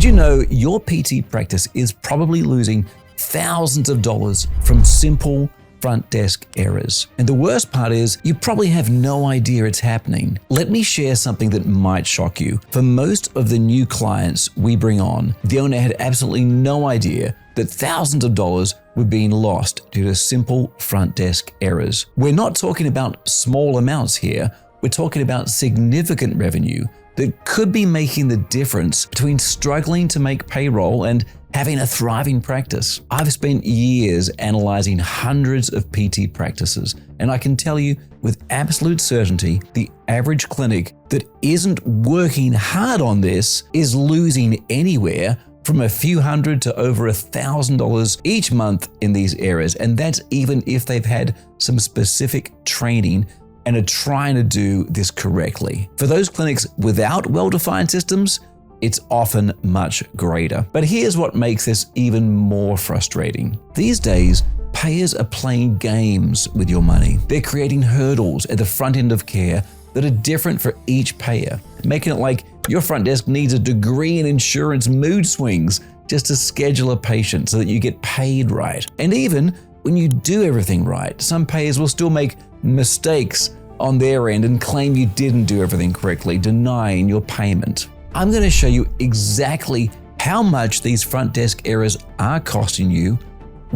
you know your PT practice is probably losing thousands of dollars from simple front desk errors? And the worst part is, you probably have no idea it's happening. Let me share something that might shock you. For most of the new clients we bring on, the owner had absolutely no idea that thousands of dollars were being lost due to simple front desk errors. We're not talking about small amounts here. We're talking about significant revenue that could be making the difference between struggling to make payroll and having a thriving practice. I've spent years analyzing hundreds of PT practices, and I can tell you with absolute certainty, the average clinic that isn't working hard on this is losing anywhere from a few hundred to over $1,000 each month in these areas. And that's even if they've had some specific training and are trying to do this correctly. For those clinics without well-defined systems, it's often much greater. But here's what makes this even more frustrating. These days, payers are playing games with your money. They're creating hurdles at the front end of care that are different for each payer, making it like your front desk needs a degree in insurance mood swings just to schedule a patient so that you get paid right. And even when you do everything right, some payers will still make mistakes on their end and claim you didn't do everything correctly, denying your payment. I'm going to show you exactly how much these front desk errors are costing you,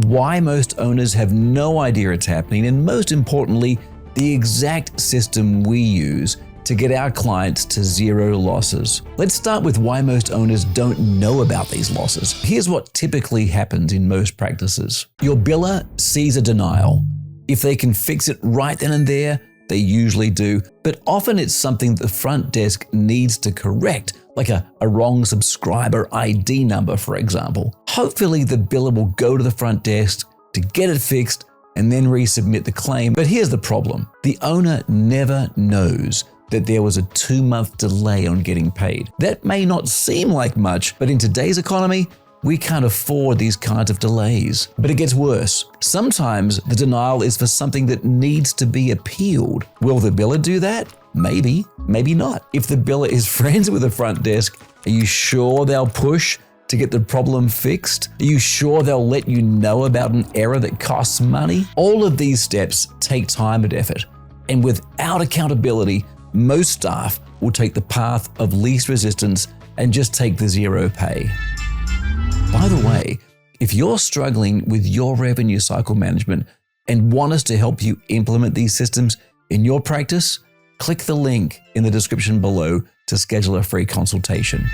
why most owners have no idea it's happening, and most importantly, the exact system we use to get our clients to zero losses. Let's start with why most owners don't know about these losses. Here's what typically happens in most practices. Your biller sees a denial. If they can fix it right then and there, they usually do, but often it's something the front desk needs to correct, like a wrong subscriber ID number, for example. Hopefully the biller will go to the front desk to get it fixed and then resubmit the claim. But here's the problem. The owner never knows that there was a 2-month delay on getting paid. That may not seem like much, but in today's economy, we can't afford these kinds of delays. But it gets worse. Sometimes the denial is for something that needs to be appealed. Will the biller do that? Maybe, maybe not. If the biller is friends with the front desk, are you sure they'll push to get the problem fixed? Are you sure they'll let you know about an error that costs money? All of these steps take time and effort. And without accountability, most staff will take the path of least resistance and just take the zero pay. By the way, if you're struggling with your revenue cycle management and want us to help you implement these systems in your practice, click the link in the description below to schedule a free consultation.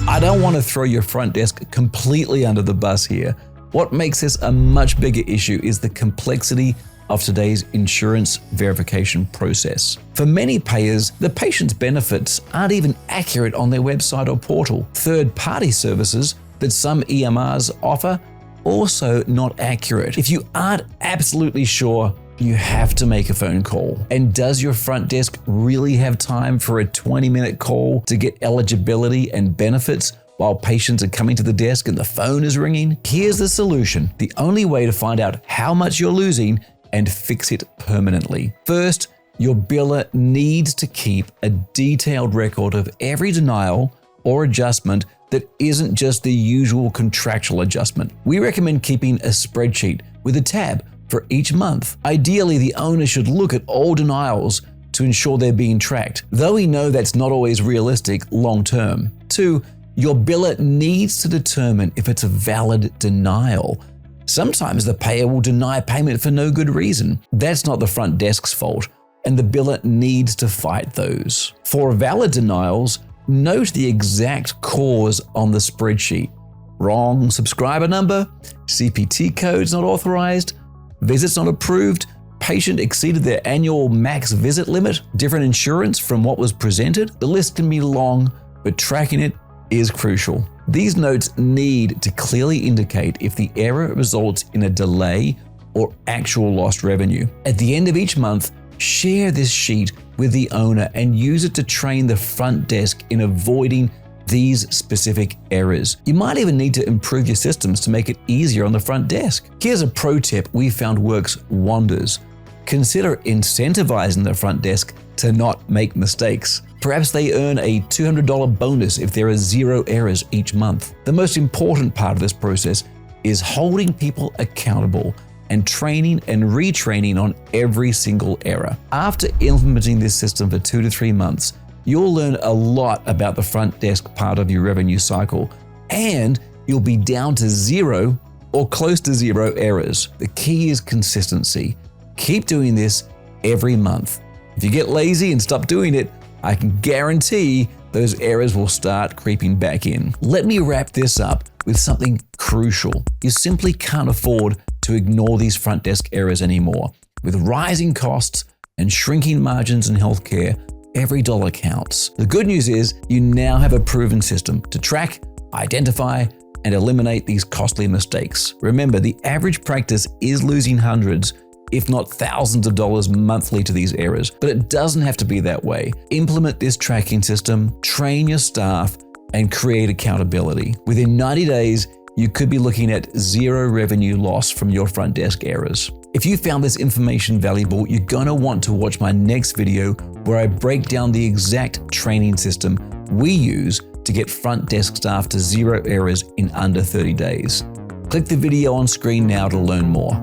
I don't want to throw your front desk completely under the bus here. What makes this a much bigger issue is the complexity of today's insurance verification process. For many payers, the patient's benefits aren't even accurate on their website or portal. Third-party services that some EMRs offer also not accurate. If you aren't absolutely sure, you have to make a phone call. And does your front desk really have time for a 20-minute call to get eligibility and benefits while patients are coming to the desk and the phone is ringing? Here's the solution. The only way to find out how much you're losing and fix it permanently. First, your biller needs to keep a detailed record of every denial or adjustment that isn't just the usual contractual adjustment. We recommend keeping a spreadsheet with a tab for each month. Ideally, the owner should look at all denials to ensure they're being tracked, though we know that's not always realistic long term. 2, your biller needs to determine if it's a valid denial. Sometimes the payer will deny payment for no good reason. That's not the front desk's fault, and the biller needs to fight those. For valid denials, note the exact cause on the spreadsheet. Wrong subscriber number, CPT codes not authorized, visits not approved, patient exceeded their annual max visit limit, different insurance from what was presented. The list can be long, but tracking it is crucial. These notes need to clearly indicate if the error results in a delay or actual lost revenue. At the end of each month, share this sheet with the owner and use it to train the front desk in avoiding these specific errors. You might even need to improve your systems to make it easier on the front desk. Here's a pro tip we found works wonders. Consider incentivizing the front desk to not make mistakes. Perhaps they earn a $200 bonus if there are 0 errors each month. The most important part of this process is holding people accountable and training and retraining on every single error. After implementing this system for 2 to 3 months, you'll learn a lot about the front desk part of your revenue cycle, and you'll be down to 0 or close to 0 errors. The key is consistency. Keep doing this every month. If you get lazy and stop doing it, I can guarantee those errors will start creeping back in. Let me wrap this up with something crucial. You simply can't afford to ignore these front desk errors anymore. With rising costs and shrinking margins in healthcare, every dollar counts. The good news is you now have a proven system to track, identify, and eliminate these costly mistakes. Remember, the average practice is losing hundreds, if not thousands of dollars monthly to these errors, but it doesn't have to be that way. Implement this tracking system, train your staff, and create accountability. Within 90 days, you could be looking at 0 revenue loss from your front desk errors. If you found this information valuable, you're gonna want to watch my next video where I break down the exact training system we use to get front desk staff to 0 errors in under 30 days. Click the video on screen now to learn more.